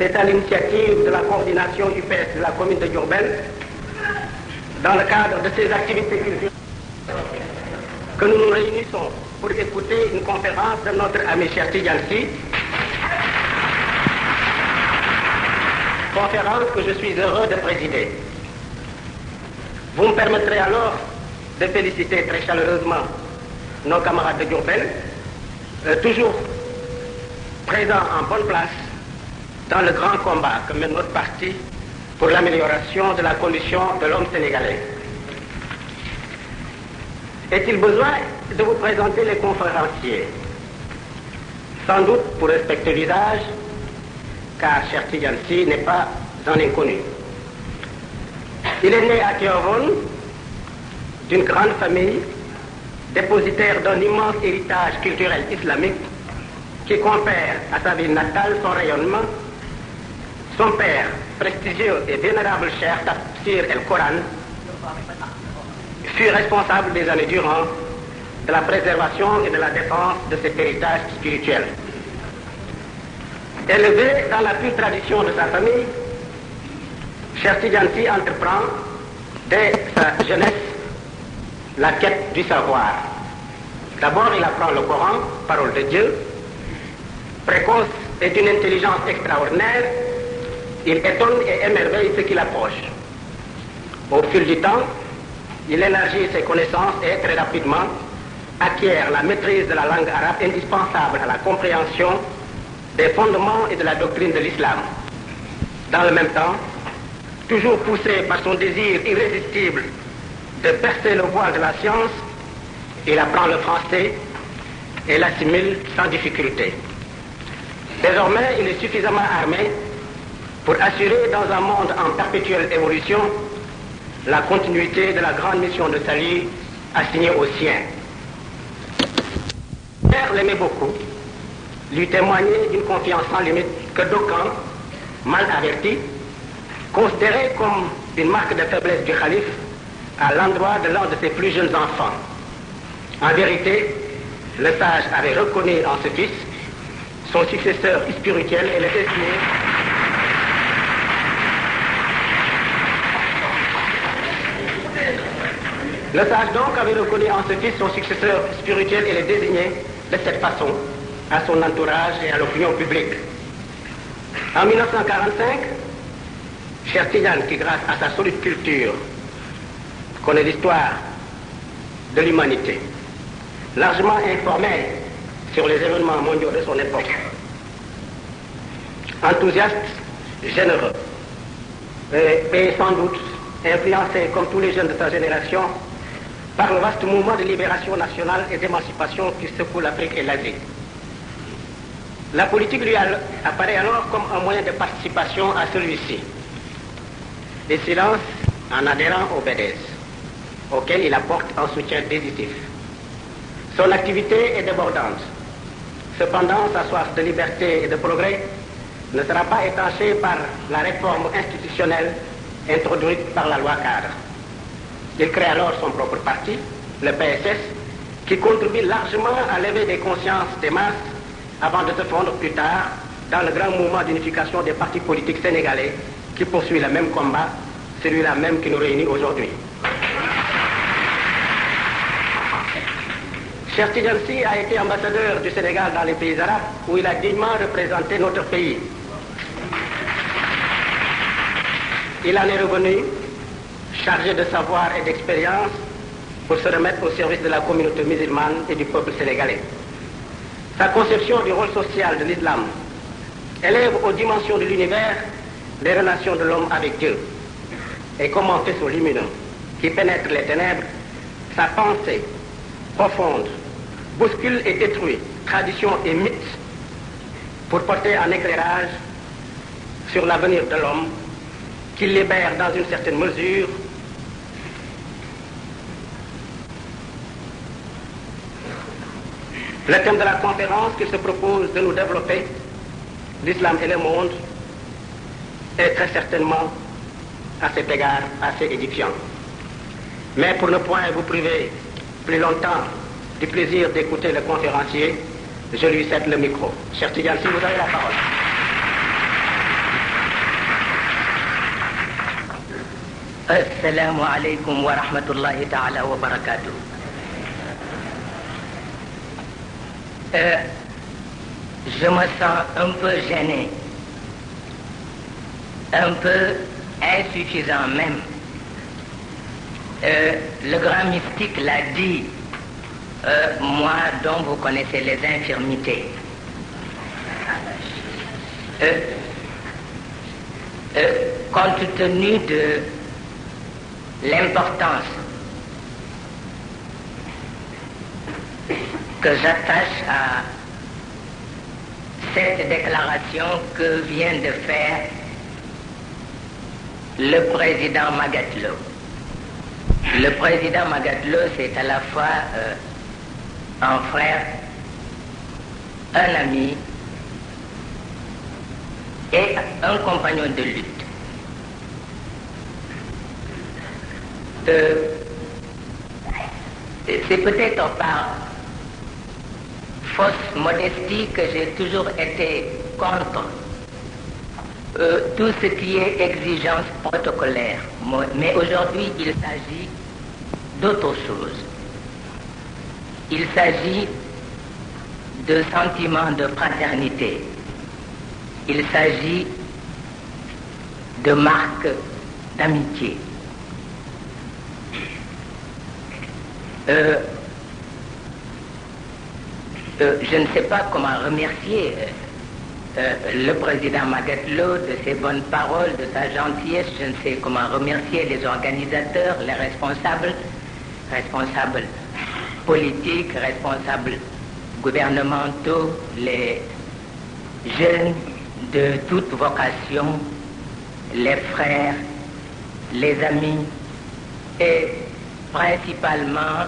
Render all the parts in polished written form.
C'est à l'initiative de la coordination UPS de la commune de Diourbel, dans le cadre de ces activités culturelles, que nous nous réunissons pour écouter une conférence de notre ami Cheikh Tidiane Sy, conférence que je suis heureux de présider. Vous me permettrez alors de féliciter très chaleureusement nos camarades de Diourbel, toujours présents en bonne place dans le grand combat que mène notre parti pour l'amélioration de la condition de l'homme sénégalais. Est-il besoin de vous présenter les conférenciers? Sans doute pour respecter l'usage, car Cheikh Tidiane Sy n'est pas un inconnu. Il est né à Tivaouane d'une grande famille, dépositaire d'un immense héritage culturel islamique qui confère à sa ville natale son rayonnement. Son père, prestigieux et vénérable Cheikh Tafsir el-Coran, fut responsable des années durant de la préservation et de la défense de cet héritage spirituel. Élevé dans la pure tradition de sa famille, Cheikh Tidiane Sy entreprend dès sa jeunesse la quête du savoir. D'abord, il apprend le Coran, parole de Dieu. Précoce et d'une intelligence extraordinaire, il étonne et émerveille ceux qui l'approchent. Au fil du temps, il élargit ses connaissances et très rapidement acquiert la maîtrise de la langue arabe indispensable à la compréhension des fondements et de la doctrine de l'islam. Dans le même temps, toujours poussé par son désir irrésistible de percer le voile de la science, il apprend le français et l'assimile sans difficulté. Désormais, il est suffisamment armé pour assurer dans un monde en perpétuelle évolution la continuité de la grande mission de salut assignée aux siens. Père l'aimait beaucoup, lui témoignait d'une confiance sans limite que d'aucuns, mal avertis, considéraient comme une marque de faiblesse du calife à l'endroit de l'un de ses plus jeunes enfants. En vérité, le sage avait reconnu en ce fils son successeur spirituel et le destiné Le sage donc avait reconnu en ce fils son successeur spirituel et le désigné de cette façon à son entourage et à l'opinion publique. En 1945, Cheikh Tidiane, qui grâce à sa solide culture connaît l'histoire de l'humanité, largement informé sur les événements mondiaux de son époque, enthousiaste, généreux, et sans doute influencé comme tous les jeunes de sa génération par le vaste mouvement de libération nationale et d'émancipation qui secoue l'Afrique et l'Asie. La politique lui apparaît alors comme un moyen de participation à celui-ci. Les silences en adhérant au BDS, auquel il apporte un soutien décisif. Son activité est débordante. Cependant, sa soif de liberté et de progrès ne sera pas étanchée par la réforme institutionnelle introduite par la loi cadre. Il crée alors son propre parti, le PSS, qui contribue largement à lever des consciences des masses avant de se fondre plus tard dans le grand mouvement d'unification des partis politiques sénégalais qui poursuit le même combat, celui-là même qui nous réunit aujourd'hui. Cheikh Tidiane Sy a été ambassadeur du Sénégal dans les pays arabes où il a dignement représenté notre pays. Il en est revenu chargé de savoir et d'expérience pour se remettre au service de la communauté musulmane et du peuple sénégalais. Sa conception du rôle social de l'islam élève aux dimensions de l'univers les relations de l'homme avec Dieu. Et comme un faisceau lumineux qui pénètre les ténèbres, sa pensée profonde bouscule et détruit traditions et mythes pour porter un éclairage sur l'avenir de l'homme qui libère dans une certaine mesure le thème de la conférence qu'il se propose de nous développer, l'islam et le monde, est très certainement à cet égard assez édifiant. Mais pour ne point vous priver plus longtemps du plaisir d'écouter le conférencier, je lui cède le micro. Cheikh Tidiane Sy, vous avez la parole. Assalamu alaikum wa rahmatullahi ta'ala wa barakatuh. Je me sens un peu gêné, un peu insuffisant même. Le grand mystique l'a dit, moi dont vous connaissez les infirmités. Compte tenu de l'importance que j'attache à cette déclaration que vient de faire le président Magatlo. Le président Magatlo, c'est à la fois un frère, un ami et un compagnon de lutte. C'est peut-être par fausse modestie que j'ai toujours été contre tout ce qui est exigence protocolaire. Mais aujourd'hui, il s'agit d'autre chose. Il s'agit de sentiments de fraternité. Il s'agit de marques d'amitié. Je ne sais pas comment remercier le président Magatlo de ses bonnes paroles, de sa gentillesse. Je ne sais comment remercier les organisateurs, les responsables politiques, responsables gouvernementaux, les jeunes de toute vocation, les frères, les amis et principalement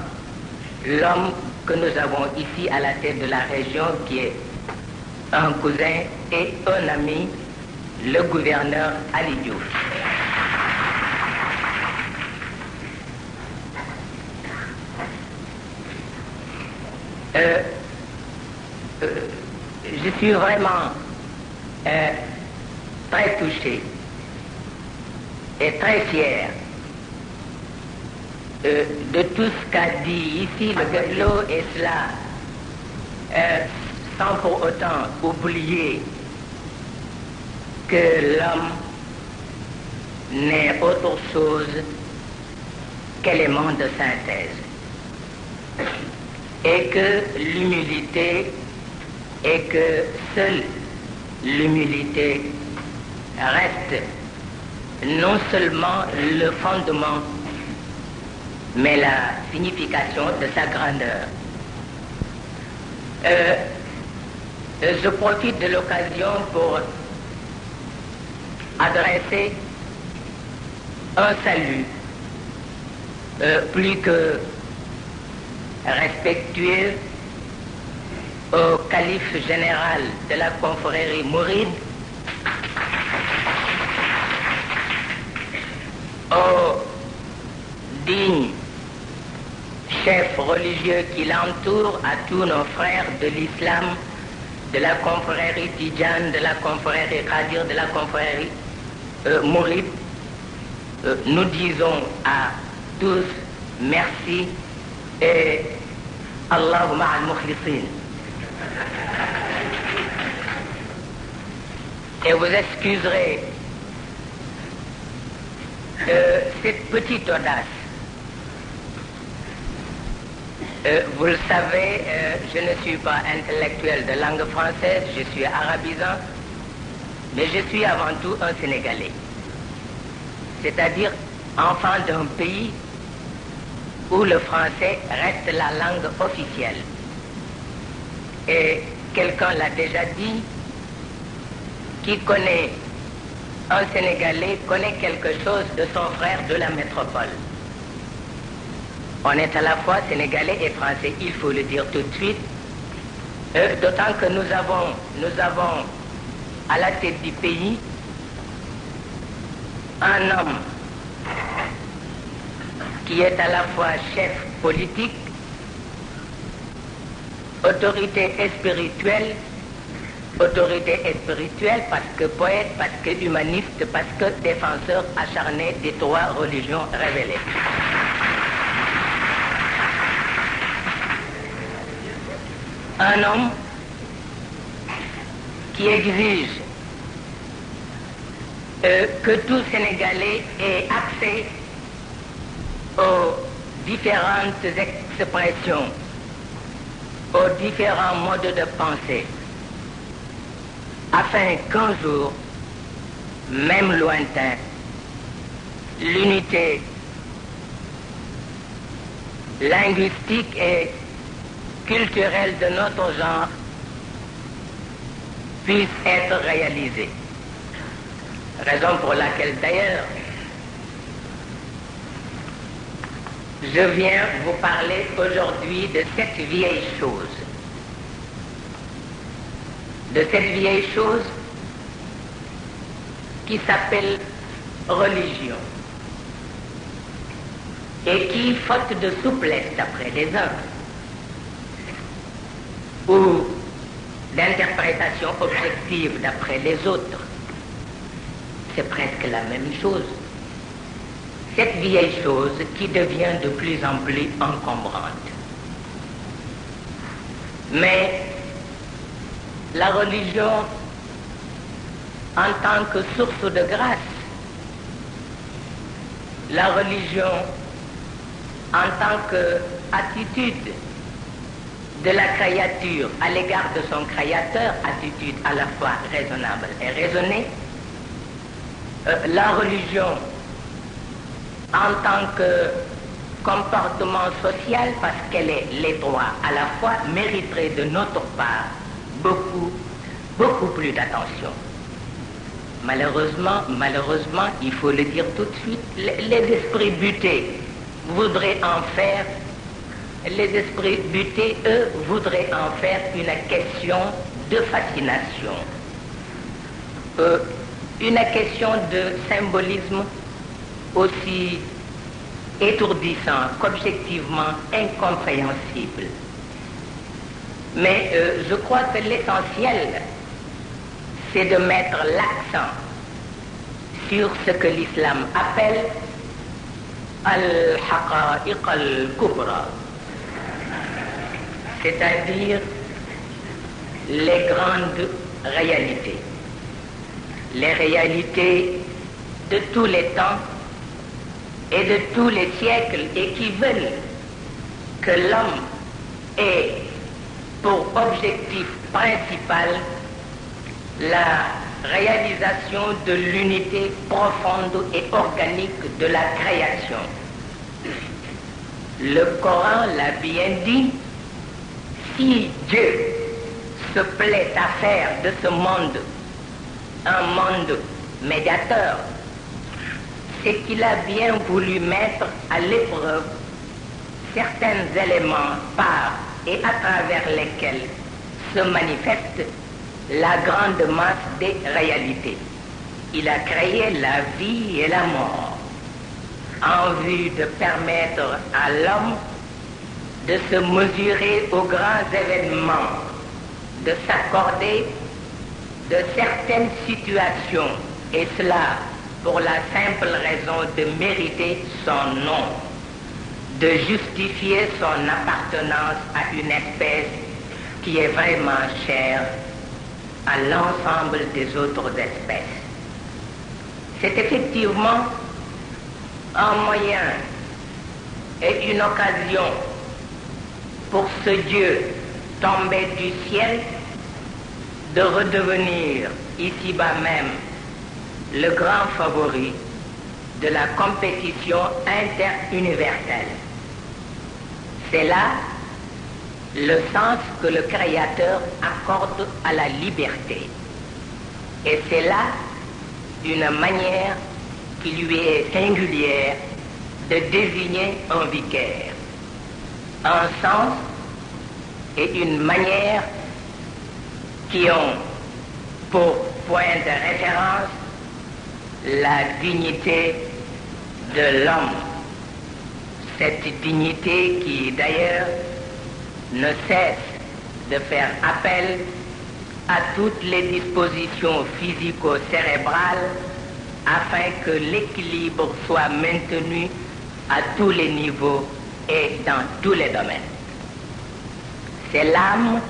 l'homme que nous avons ici à la tête de la région qui est un cousin et un ami, le gouverneur Ali Diouf. Je suis vraiment très touché et très fier de tout ce qu'a dit ici Magatlo, et cela sans pour autant oublier que l'homme n'est autre chose qu'élément de synthèse et que l'humilité et que seule l'humilité reste non seulement le fondement mais la signification de sa grandeur. Je profite de l'occasion pour adresser un salut plus que respectueux au calife général de la confrérie mouride, au digne chef religieux qui l'entoure, à tous nos frères de l'islam, de la confrérie Tidjane, de la confrérie Qadir, de la confrérie mouride. Nous disons à tous merci et Allahumma al-mukhlisin. Et vous excuserez cette petite audace. Vous le savez, je ne suis pas intellectuel de langue française, je suis arabisant, mais je suis avant tout un Sénégalais. C'est-à-dire enfant d'un pays où le français reste la langue officielle. Et quelqu'un l'a déjà dit, qui connaît un Sénégalais connaît quelque chose de son frère de la métropole. On est à la fois sénégalais et français, il faut le dire tout de suite. D'autant que nous avons à la tête du pays un homme qui est à la fois chef politique, autorité spirituelle autorité spirituelle, parce que poète, parce que humaniste, parce que défenseur acharné des trois religions révélées. Un homme qui exige que tout Sénégalais ait accès aux différentes expressions, aux différents modes de pensée, afin qu'un jour, même lointain, l'unité linguistique et culturelle de notre genre puisse être réalisée. Raison pour laquelle d'ailleurs je viens vous parler aujourd'hui de cette vieille chose. De cette vieille chose qui s'appelle religion et qui, faute de souplesse d'après les uns ou d'interprétation objective d'après les autres, c'est presque la même chose. Cette vieille chose qui devient de plus en plus encombrante. Mais la religion, en tant que source de grâce, la religion en tant qu'attitude de la créature à l'égard de son créateur, attitude à la fois raisonnable et raisonnée, la religion en tant que comportement social, parce qu'elle est les trois à la fois, mériterait de notre part beaucoup plus d'attention. Malheureusement, il faut le dire tout de suite, les esprits butés voudraient en faire, les esprits butés, eux, voudraient en faire une question de fascination, une question de symbolisme aussi étourdissant qu'objectivement incompréhensible. Mais je crois que l'essentiel, c'est de mettre l'accent sur ce que l'islam appelle al-haqa'iq al-kubra, c'est-à-dire les grandes réalités, les réalités de tous les temps et de tous les siècles, et qui veulent que l'homme ait pour objectif principal la réalisation de l'unité profonde et organique de la création. Le Coran l'a bien dit, si Dieu se plaît à faire de ce monde un monde médiateur, c'est qu'il a bien voulu mettre à l'épreuve certains éléments par et à travers lesquels se manifeste la grande masse des réalités. Il a créé la vie et la mort en vue de permettre à l'homme de se mesurer aux grands événements, de s'accorder de certaines situations, et cela pour la simple raison de mériter son nom, de justifier son appartenance à une espèce qui est vraiment chère à l'ensemble des autres espèces. C'est effectivement un moyen et une occasion pour ce Dieu tombé du ciel de redevenir ici-bas même le grand favori de la compétition interuniverselle. C'est là le sens que le Créateur accorde à la liberté. Et c'est là une manière qui lui est singulière de désigner un vicaire. Un sens et une manière qui ont pour point de référence la dignité de l'homme. Cette dignité qui d'ailleurs ne cesse de faire appel à toutes les dispositions physico-cérébrales afin que l'équilibre soit maintenu à tous les niveaux et dans tous les domaines. C'est l'âme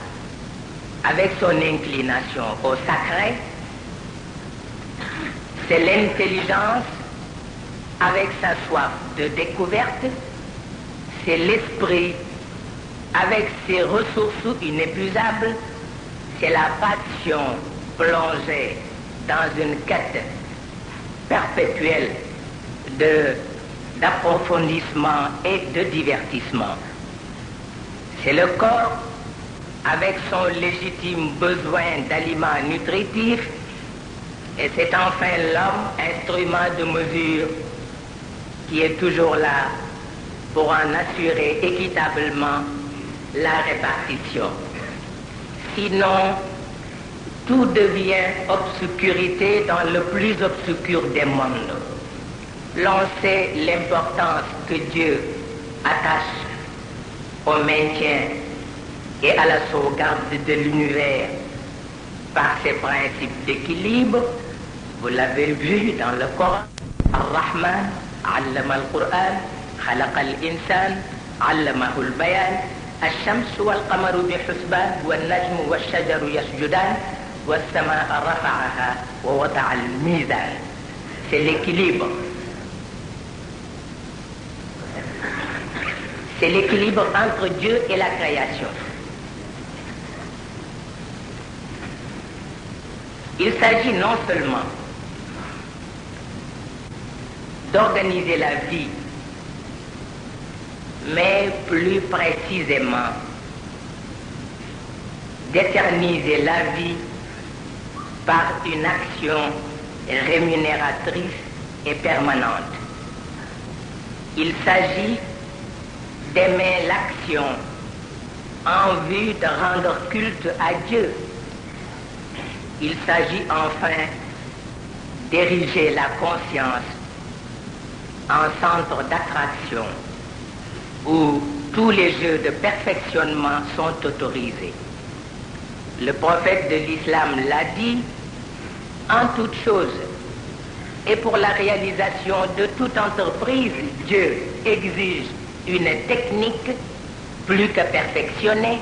avec son inclination au sacré, c'est l'intelligence avec sa soif de découverte, c'est l'esprit avec ses ressources inépuisables, c'est la passion plongée dans une quête perpétuelle d'approfondissement et de divertissement. C'est le corps avec son légitime besoin d'aliments nutritifs et c'est enfin l'homme, instrument de mesure, qui est toujours là pour en assurer équitablement la répartition. Sinon, tout devient obscurité dans le plus obscur des mondes. L'on sait l'importance que Dieu attache au maintien et à la sauvegarde de l'univers par ses principes d'équilibre. Vous l'avez vu dans le Coran. Ar-Rahman, allama al-Qur'an, khalaqa al-insan, allamahu al-bayan, الشمس والقمر بحسبان والنجم والشجر يسجدان والسماء رفعها ووضع الميزان. C'est l'équilibre. C'est l'équilibre entre Dieu et la création. Il s'agit non seulement d'organiser la vie, mais plus précisément d'éterniser la vie par une action rémunératrice et permanente. Il s'agit d'aimer l'action en vue de rendre culte à Dieu. Il s'agit enfin d'ériger la conscience en centre d'attraction où tous les jeux de perfectionnement sont autorisés. Le prophète de l'islam l'a dit, en toute chose, et pour la réalisation de toute entreprise, Dieu exige une technique plus que perfectionnée,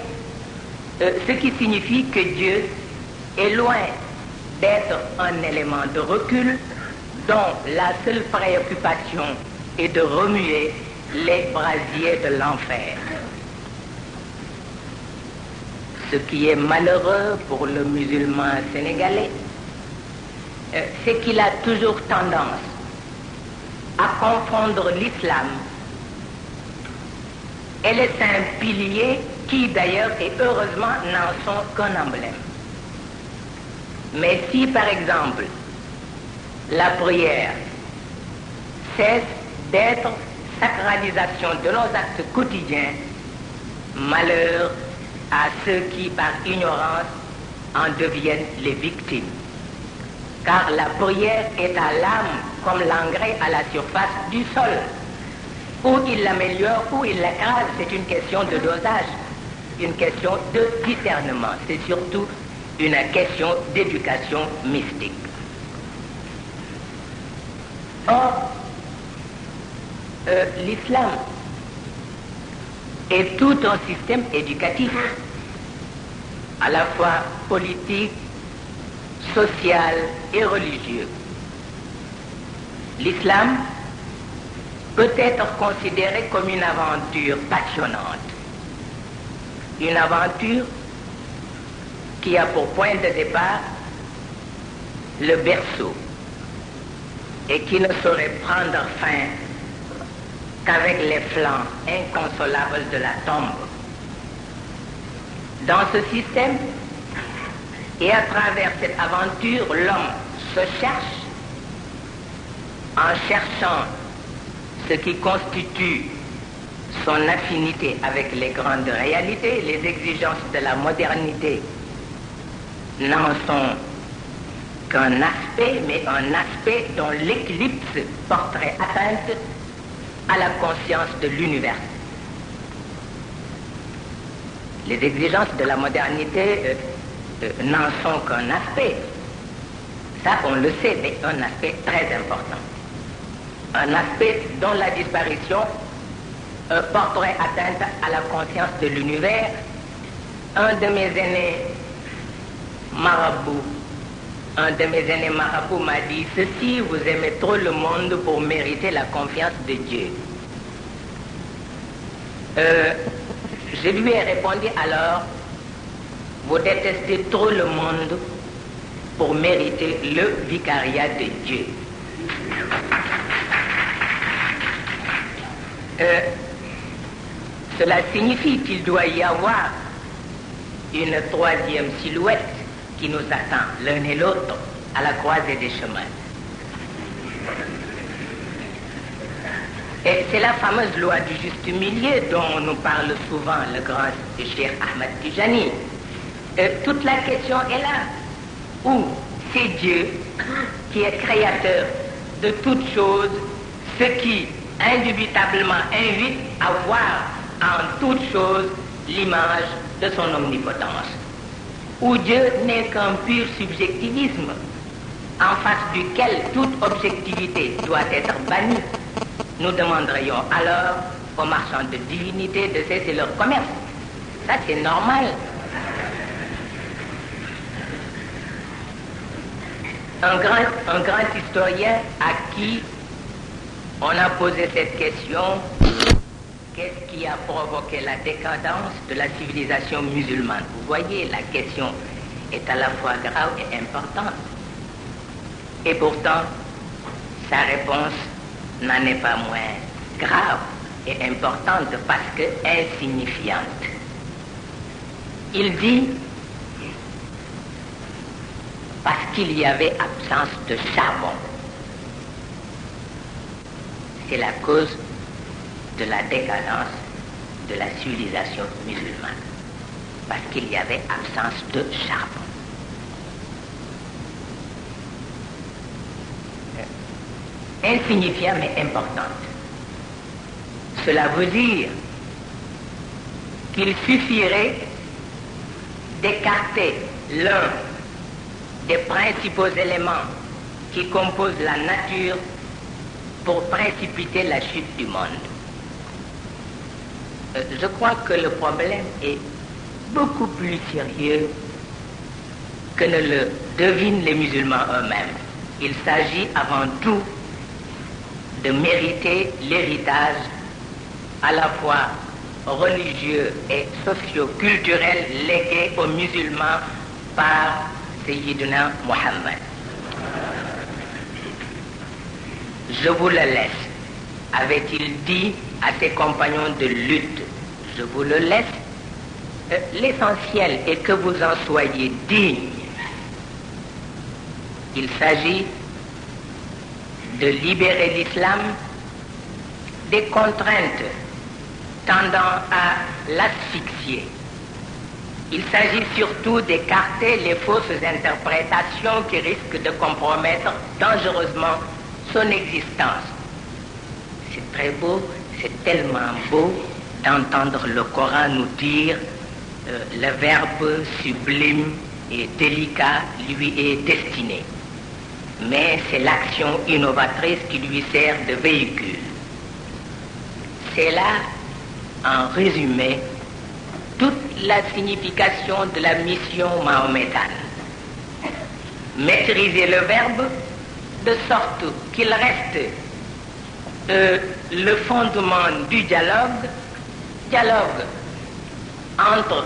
ce qui signifie que Dieu est loin d'être un élément de recul dont la seule préoccupation est de remuer les brasiers de l'enfer. Ce qui est malheureux pour le musulman sénégalais, c'est qu'il a toujours tendance à confondre l'islam et les saints piliers qui d'ailleurs et heureusement n'en sont qu'un emblème. Mais si par exemple la prière cesse d'être sacralisation de nos actes quotidiens, malheur à ceux qui par ignorance en deviennent les victimes. Car la prière est à l'âme comme l'engrais à la surface du sol. Ou il l'améliore, ou il l'écrase, c'est une question de dosage, une question de discernement, c'est surtout une question d'éducation mystique. Or, l'islam est tout un système éducatif, à la fois politique, social et religieux. L'islam peut être considéré comme une aventure passionnante, une aventure qui a pour point de départ le berceau et qui ne saurait prendre fin qu'avec les flancs inconsolables de la tombe. Dans ce système et à travers cette aventure, l'homme se cherche en cherchant ce qui constitue son affinité avec les grandes réalités. Les exigences de la modernité n'en sont qu'un aspect, mais un aspect dont l'éclipse porterait atteinte à la conscience de l'univers. Les exigences de la modernité n'en sont qu'un aspect. Ça, on le sait, mais un aspect très important. Un aspect dont la disparition porterait atteinte à la conscience de l'univers. Un de mes aînés marabouts m'a dit ceci: vous aimez trop le monde pour mériter la confiance de Dieu. Je lui ai répondu alors: vous détestez trop le monde pour mériter le vicariat de Dieu. Cela signifie qu'il doit y avoir une troisième silhouette qui nous attend, l'un et l'autre, à la croisée des chemins. Et c'est la fameuse loi du juste milieu dont nous parle souvent le grand Cheikh Ahmed Tijani. Toute la question est là. Où c'est Dieu qui est créateur de toutes choses, ce qui indubitablement invite à voir en toutes choses l'image de son omnipotence. Où Dieu n'est qu'un pur subjectivisme, en face duquel toute objectivité doit être bannie. Nous demanderions alors aux marchands de divinité de cesser leur commerce. Ça, c'est normal. Un grand historien à qui on a posé cette question: qu'est-ce qui a provoqué la décadence de la civilisation musulmane? Vous voyez, la question est à la fois grave et importante. Et pourtant, sa réponse n'en est pas moins grave et importante parce que insignifiante. Il dit: parce qu'il y avait absence de charbon. C'est la cause de la décadence de la civilisation musulmane. Parce qu'il y avait absence de charbon. Insignifiante mais importante. Cela veut dire qu'il suffirait d'écarter l'un des principaux éléments qui composent la nature pour précipiter la chute du monde. Je crois que le problème est beaucoup plus sérieux que ne le devinent les musulmans eux-mêmes. Il s'agit avant tout de mériter l'héritage à la fois religieux et socio-culturel légué aux musulmans par Sayyidina Muhammad. Je vous le laisse, avait-il dit à ses compagnons de lutte. Je vous le laisse. L'essentiel est que vous en soyez dignes. Il s'agit de libérer l'islam des contraintes tendant à l'asphyxier. Il s'agit surtout d'écarter les fausses interprétations qui risquent de compromettre dangereusement son existence. C'est très beau, c'est tellement beau d'entendre le Coran nous dire le verbe sublime et délicat lui est destiné. Mais c'est l'action innovatrice qui lui sert de véhicule. C'est là, en résumé, toute la signification de la mission mahométane. Maîtriser le verbe de sorte qu'il reste le fondement du dialogue entre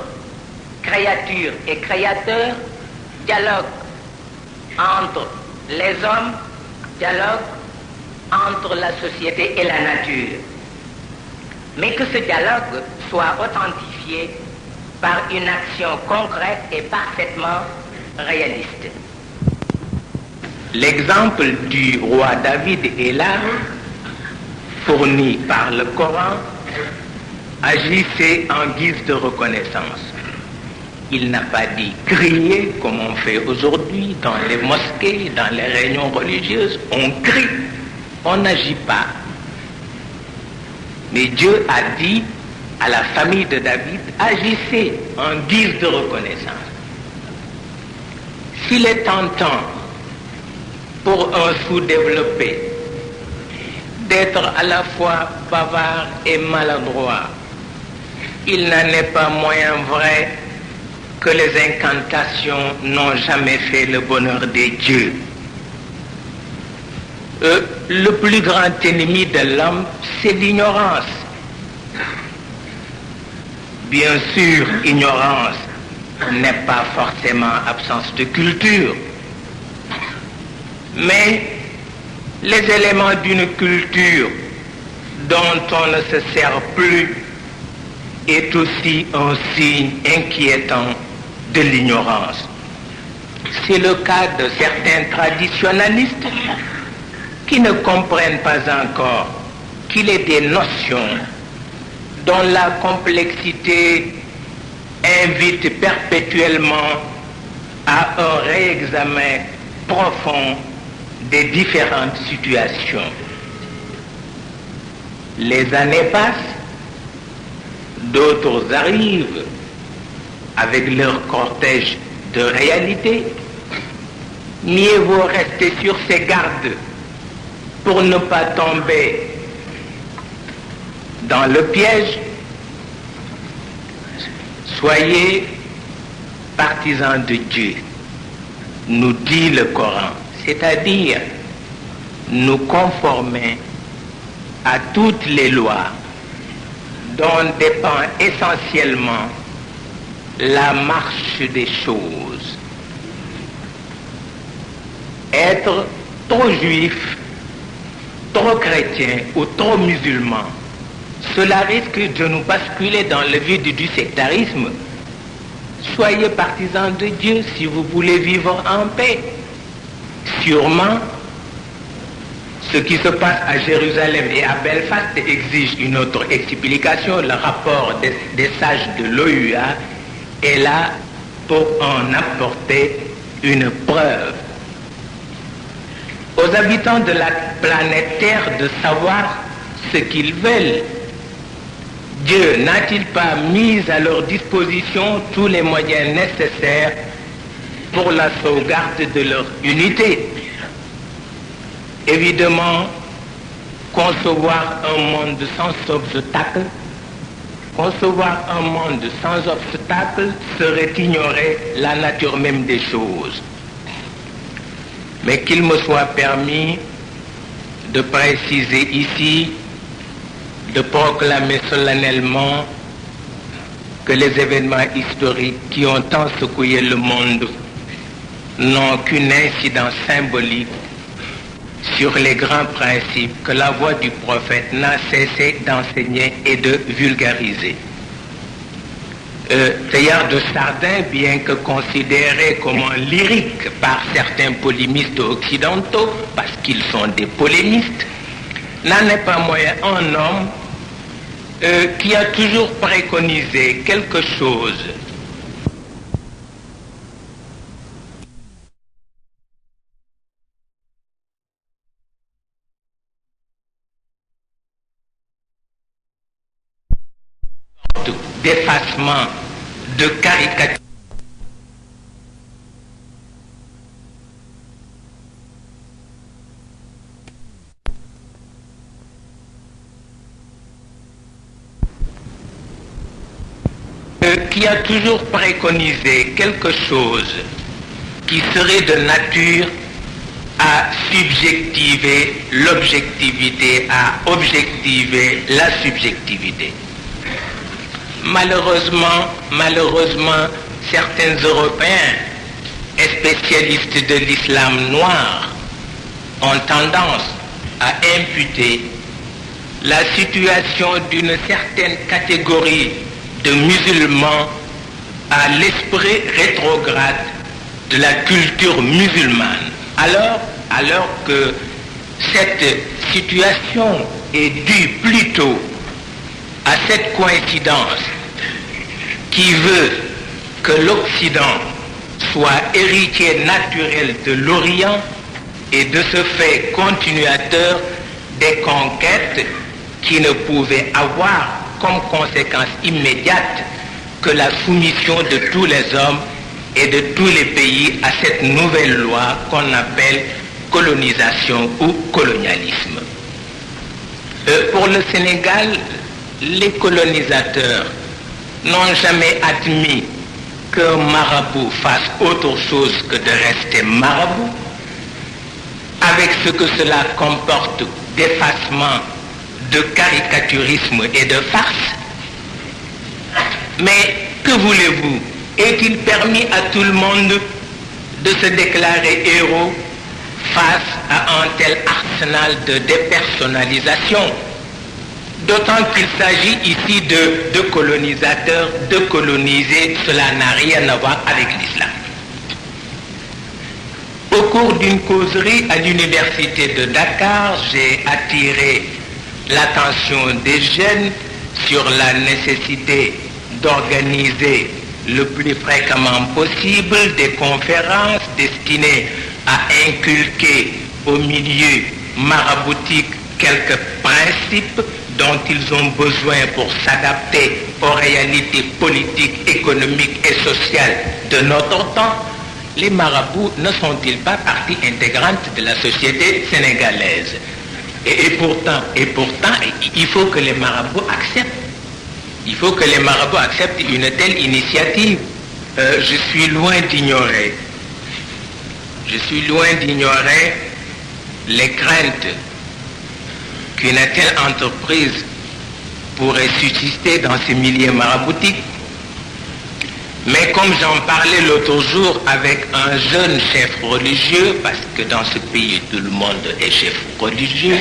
créature et créateur, dialogue entre les hommes, dialogue entre la société et la nature. Mais que ce dialogue soit authentifié par une action concrète et parfaitement réaliste. L'exemple du roi David est là, fourni par le Coran, agissait en guise de reconnaissance. Il n'a pas dit crier comme on fait aujourd'hui dans les mosquées, dans les réunions religieuses. On crie, on n'agit pas. Mais Dieu a dit à la famille de David, agissez en guise de reconnaissance. S'il est tentant pour un sous-développé d'être à la fois bavard et maladroit, il n'en est pas moins vrai que les incantations n'ont jamais fait le bonheur des dieux. Le plus grand ennemi de l'homme, c'est l'ignorance. Bien sûr, ignorance n'est pas forcément absence de culture, mais les éléments d'une culture dont on ne se sert plus est aussi un signe inquiétant de l'ignorance. C'est le cas de certains traditionalistes qui ne comprennent pas encore qu'il est des notions dont la complexité invite perpétuellement à un réexamen profond des différentes situations. Les années passent, d'autres arrivent avec leur cortège de réalité. Mieux vaut rester sur ses gardes pour ne pas tomber dans le piège. Soyez partisans de Dieu, nous dit le Coran, c'est-à-dire nous conformer à toutes les lois dont dépend essentiellement la marche des choses. Être trop juif, trop chrétien ou trop musulman, cela risque de nous basculer dans le vide du sectarisme. Soyez partisans de Dieu si vous voulez vivre en paix. Sûrement, ce qui se passe à Jérusalem et à Belfast exige une autre explication. Le rapport des sages de l'OUA est là pour en apporter une preuve. Aux habitants de la planète Terre de savoir ce qu'ils veulent. Dieu n'a-t-il pas mis à leur disposition tous les moyens nécessaires pour la sauvegarde de leur unité? Évidemment, concevoir un monde sans obstacle, serait ignorer la nature même des choses. Mais qu'il me soit permis de préciser ici, de proclamer solennellement que les événements historiques qui ont tant secoué le monde n'ont qu'une incidence symbolique sur les grands principes que la voix du prophète n'a cessé d'enseigner et de vulgariser. Teilhard de Chardin, bien que considéré comme un lyrique par certains polémistes occidentaux, parce qu'ils sont des polémistes, n'en est pas moins un homme qui a toujours préconisé quelque chose d'effacement, de caricature. Qui a toujours préconisé quelque chose qui serait de nature à subjectiver l'objectivité, à objectiver la subjectivité. Malheureusement, certains Européens et spécialistes de l'islam noir ont tendance à imputer la situation d'une certaine catégorie de musulmans à l'esprit rétrograde de la culture musulmane, alors que cette situation est due plutôt à cette coïncidence qui veut que l'Occident soit héritier naturel de l'Orient et de ce fait continuateur des conquêtes qui ne pouvaient avoir comme conséquence immédiate que la soumission de tous les hommes et de tous les pays à cette nouvelle loi qu'on appelle colonisation ou colonialisme. Pour le Sénégal, les colonisateurs n'ont jamais admis qu'un marabout fasse autre chose que de rester marabout, avec ce que cela comporte d'effacement, de caricaturisme et de farce. Mais que voulez-vous? Est-il permis à tout le monde de se déclarer héros face à un tel arsenal de dépersonnalisation? D'autant qu'il s'agit ici de colonisateurs, de colonisés, cela n'a rien à voir avec l'islam. Au cours d'une causerie à l'université de Dakar, j'ai attiré l'attention des jeunes sur la nécessité d'organiser le plus fréquemment possible des conférences destinées à inculquer au milieu maraboutique quelques principes dont ils ont besoin pour s'adapter aux réalités politiques, économiques et sociales de notre temps. Les marabouts ne sont-ils pas partie intégrante de la société sénégalaise? Et pourtant, il faut que les marabouts acceptent. Il faut que les marabouts acceptent une telle initiative. Je suis loin d'ignorer les craintes qu'une telle entreprise pourrait susciter dans ces milieux maraboutiques. Mais comme j'en parlais l'autre jour avec un jeune chef religieux, parce que dans ce pays tout le monde est chef religieux,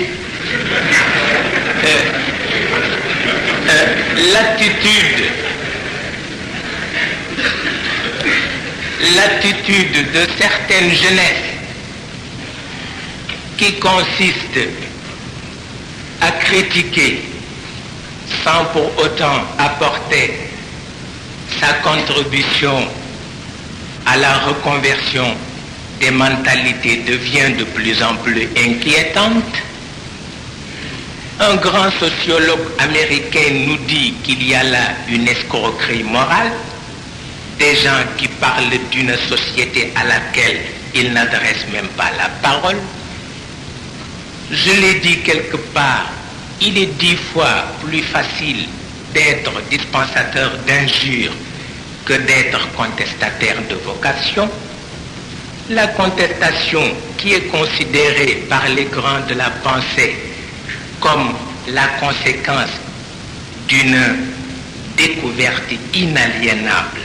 l'attitude de certaines jeunesses qui consiste à critiquer sans pour autant apporter sa contribution à la reconversion des mentalités devient de plus en plus inquiétante. Un grand sociologue américain nous dit qu'il y a là une escroquerie morale, des gens qui parlent d'une société à laquelle ils n'adressent même pas la parole. Je l'ai dit quelque part, il est 10 fois plus facile d'être dispensateur d'injures que d'être contestataire de vocation. La contestation, qui est considérée par les grands de la pensée comme la conséquence d'une découverte inaliénable,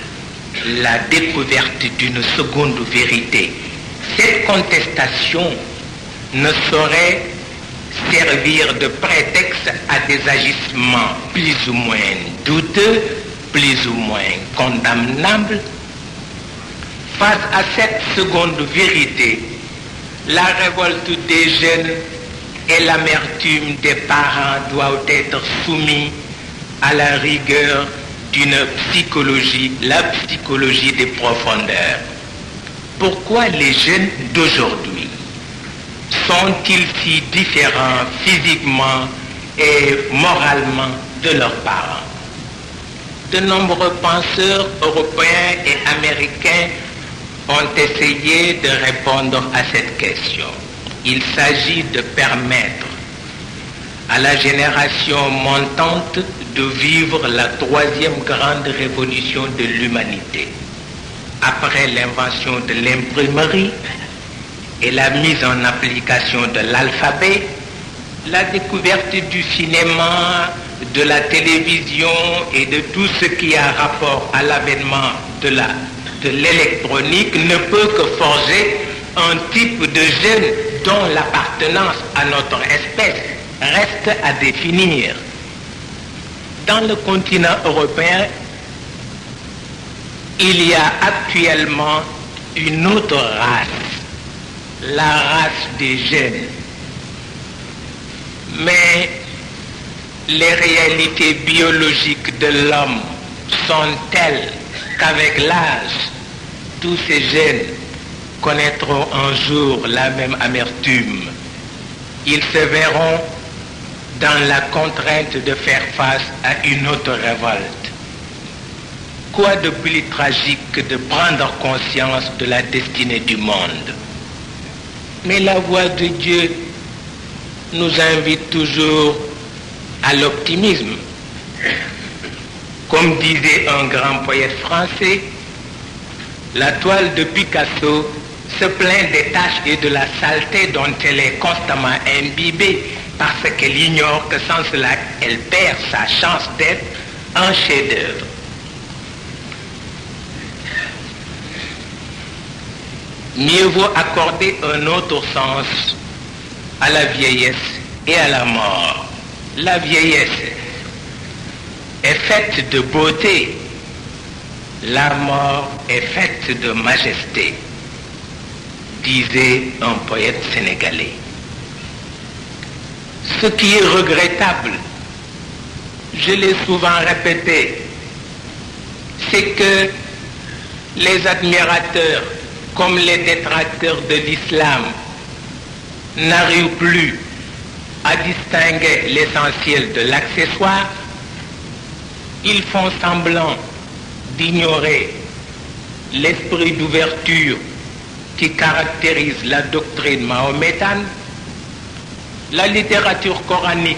la découverte d'une seconde vérité, cette contestation ne saurait servir de prétexte à des agissements plus ou moins douteux, plus ou moins condamnables. Face à cette seconde vérité, la révolte des jeunes et l'amertume des parents doivent être soumis à la rigueur d'une psychologie, la psychologie des profondeurs. Pourquoi les jeunes d'aujourd'hui sont-ils si différents physiquement et moralement de leurs parents? De nombreux penseurs européens et américains ont essayé de répondre à cette question. Il s'agit de permettre à la génération montante de vivre la troisième grande révolution de l'humanité. Après l'invention de l'imprimerie et la mise en application de l'alphabet, la découverte du cinéma, de la télévision et de tout ce qui a rapport à l'avènement de l'électronique ne peut que forger un type de jeune dont l'appartenance à notre espèce reste à définir. Dans le continent européen, il y a actuellement une autre race, la race des jeunes. Mais les réalités biologiques de l'homme sont telles qu'avec l'âge, tous ces jeunes connaîtront un jour la même amertume. Ils se verront dans la contrainte de faire face à une autre révolte. Quoi de plus tragique que de prendre conscience de la destinée du monde? Mais la voix de Dieu nous invite toujours à l'optimisme. Comme disait un grand poète français, la toile de Picasso se plaint des taches et de la saleté dont elle est constamment imbibée parce qu'elle ignore que sans cela, elle perd sa chance d'être un chef-d'œuvre. Mieux vaut accorder un autre sens à la vieillesse et à la mort. La vieillesse est faite de beauté, la mort est faite de majesté, disait un poète sénégalais. Ce qui est regrettable, je l'ai souvent répété, c'est que les admirateurs comme les détracteurs de l'islam n'arrivent plus à distinguer l'essentiel de l'accessoire. Ils font semblant d'ignorer l'esprit d'ouverture qui caractérise la doctrine mahométane. La littérature coranique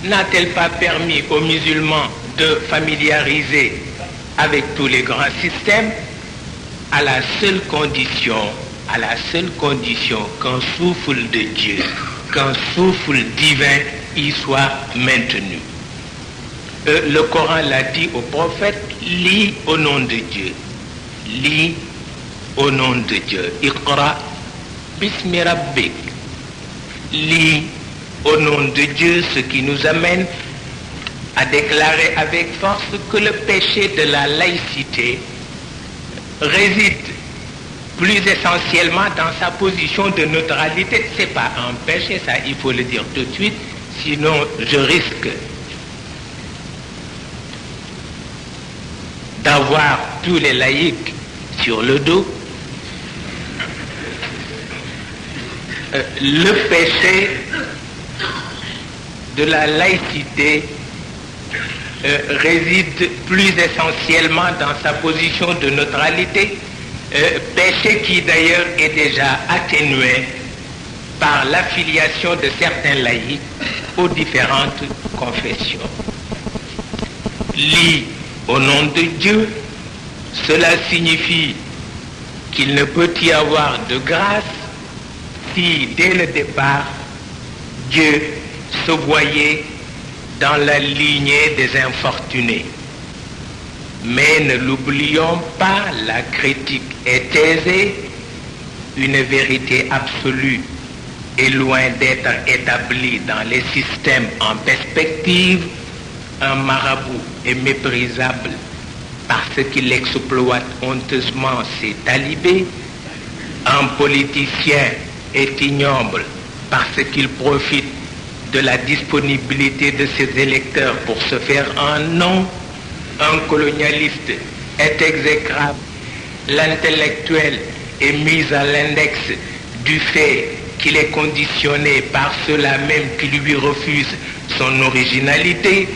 n'a-t-elle pas permis aux musulmans de familiariser avec tous les grands systèmes, à la seule condition qu'un souffle de Dieu, qu'un souffle divin y soit maintenu. Le Coran l'a dit au prophète, lis au nom de Dieu. Lis au nom de Dieu. Iqra bismi rabbik. Lis au nom de Dieu, ce qui nous amène à déclarer avec force que le péché de la laïcité réside plus essentiellement dans sa position de neutralité. C'est pas un péché, ça, il faut le dire tout de suite, sinon je risque d'avoir tous les laïcs sur le dos. Le péché de la laïcité réside plus essentiellement dans sa position de neutralité, péché qui d'ailleurs est déjà atténué par l'affiliation de certains laïcs aux différentes confessions. Lis au nom de Dieu, cela signifie qu'il ne peut y avoir de grâce si dès le départ Dieu se voyait dans la lignée des infortunés. Mais ne l'oublions pas, la critique est aisée, une vérité absolue est loin d'être établie dans les systèmes en perspective. Un marabout est méprisable parce qu'il exploite honteusement ses talibés. Un politicien est ignoble parce qu'il profite de la disponibilité de ses électeurs pour se faire un nom. Un colonialiste est exécrable. L'intellectuel est mis à l'index du fait qu'il est conditionné par ceux-là même qui lui refusent son originalité.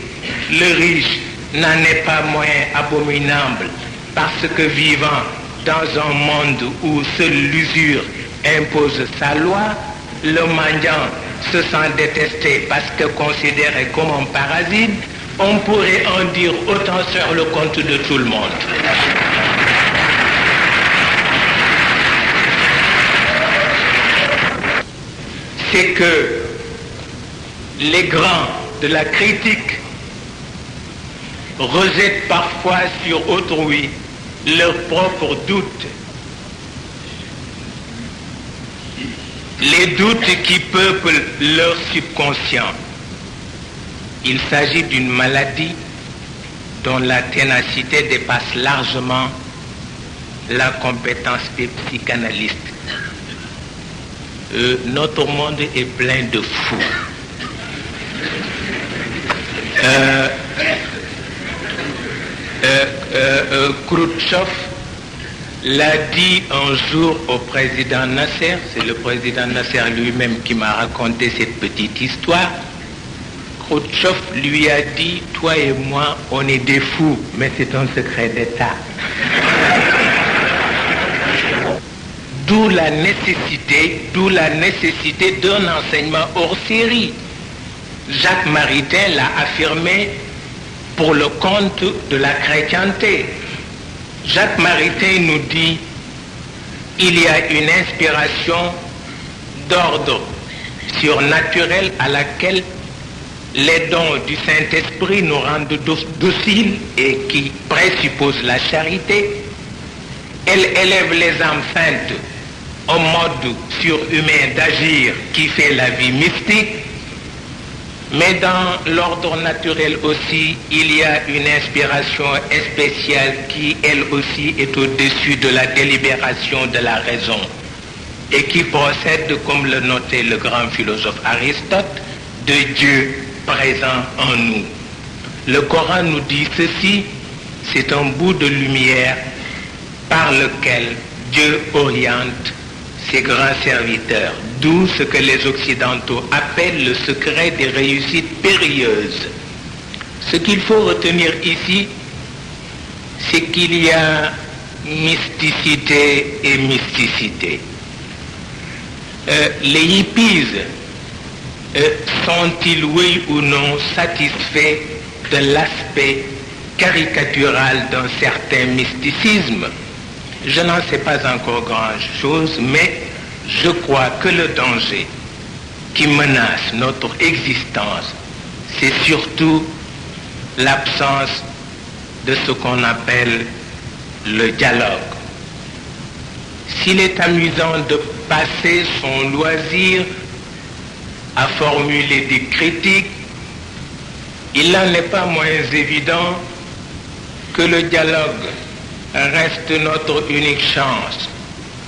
Le riche n'en est pas moins abominable parce que vivant dans un monde où seule l'usure impose sa loi, le mendiant se sent détesté parce que considéré comme un parasite. On pourrait en dire autant sur le compte de tout le monde. C'est que les grands de la critique rejettent parfois sur autrui leurs propres doutes. Les doutes qui peuplent leur subconscient. Il s'agit d'une maladie dont la ténacité dépasse largement la compétence des psychanalystes. Notre monde est plein de fous. Khrouchtchev l'a dit un jour au président Nasser, c'est le président Nasser lui-même qui m'a raconté cette petite histoire. Khrouchtchev lui a dit « Toi et moi, on est des fous, mais c'est un secret d'État. » D'où la nécessité d'un enseignement hors série. Jacques Maritain l'a affirmé pour le compte de la chrétienté. Jacques Maritain nous dit il y a une inspiration d'ordre surnaturel à laquelle les dons du Saint-Esprit nous rendent dociles et qui présuppose la charité. Elle élève les âmes saintes au mode surhumain d'agir qui fait la vie mystique. Mais dans l'ordre naturel aussi, il y a une inspiration spéciale qui, elle aussi, est au-dessus de la délibération de la raison et qui procède, comme le notait le grand philosophe Aristote, de Dieu présent en nous. Le Coran nous dit ceci, c'est un bout de lumière par lequel Dieu oriente ses grands serviteurs, d'où ce que les Occidentaux appellent le secret des réussites périlleuses. Ce qu'il faut retenir ici, c'est qu'il y a mysticité et mysticité. Les hippies sont-ils, oui ou non, satisfaits de l'aspect caricatural d'un certain mysticisme? Je n'en sais pas encore grand-chose, mais je crois que le danger qui menace notre existence, c'est surtout l'absence de ce qu'on appelle le dialogue. S'il est amusant de passer son loisir à formuler des critiques, il n'en est pas moins évident que le dialogue reste notre unique chance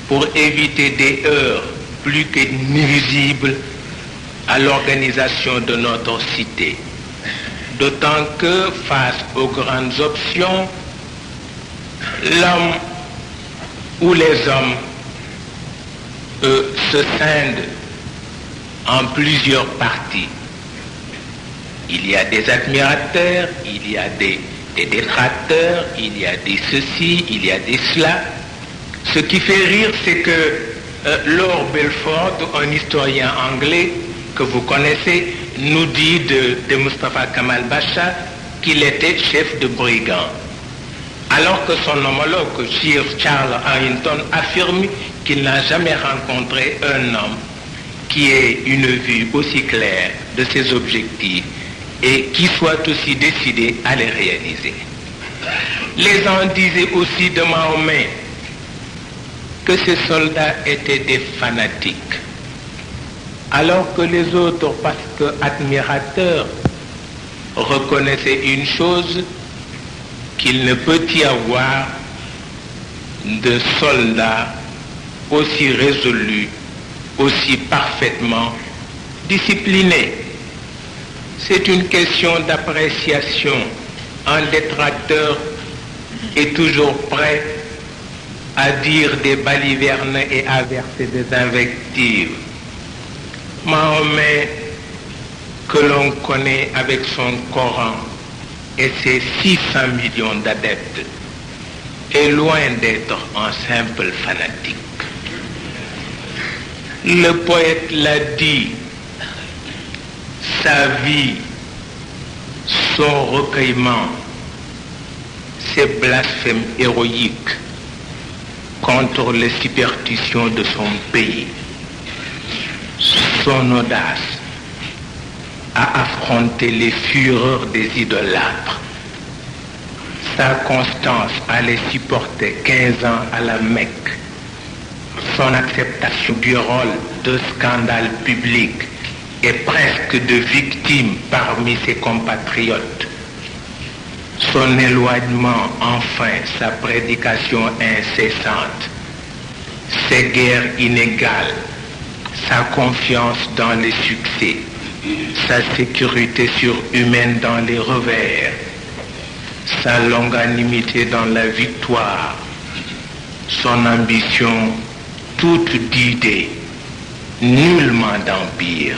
pour éviter des heurts plus que nuisibles à l'organisation de notre cité. D'autant que, face aux grandes options, l'homme ou les hommes se scindent en plusieurs parties. Il y a des admirateurs, il y a des détracteurs, il y a des ceci, il y a des cela. Ce qui fait rire, c'est que Lord Belford, un historien anglais que vous connaissez, nous dit de Mustafa Kemal Pasha qu'il était chef de brigand. Alors que son homologue, Sir Charles Harrington, affirme qu'il n'a jamais rencontré un homme qui ait une vue aussi claire de ses objectifs et qui soit aussi décidé à les réaliser. Les gens disaient aussi de Mahomet que ces soldats étaient des fanatiques, alors que les autres, parce que admirateurs, reconnaissaient une chose, qu'il ne peut y avoir de soldats aussi résolus, aussi parfaitement disciplinés. C'est une question d'appréciation. Un détracteur est toujours prêt à dire des balivernes et à verser des invectives. Mahomet, que l'on connaît avec son Coran et ses 600 millions d'adeptes, est loin d'être un simple fanatique. Le poète l'a dit, sa vie, son recueillement, ses blasphèmes héroïques contre les superstitions de son pays, son audace à affronter les fureurs des idolâtres, sa constance à les supporter 15 ans à la Mecque, son acceptation du rôle de scandale public et presque de victime parmi ses compatriotes, son éloignement, enfin, sa prédication incessante, ses guerres inégales, sa confiance dans les succès, sa sécurité surhumaine dans les revers, sa longanimité dans la victoire, son ambition toute d'idées, nullement d'empire,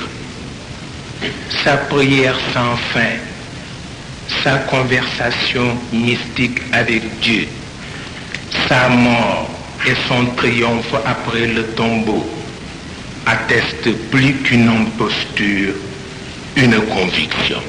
sa prière sans fin, sa conversation mystique avec Dieu, sa mort et son triomphe après le tombeau attestent plus qu'une imposture, une conviction.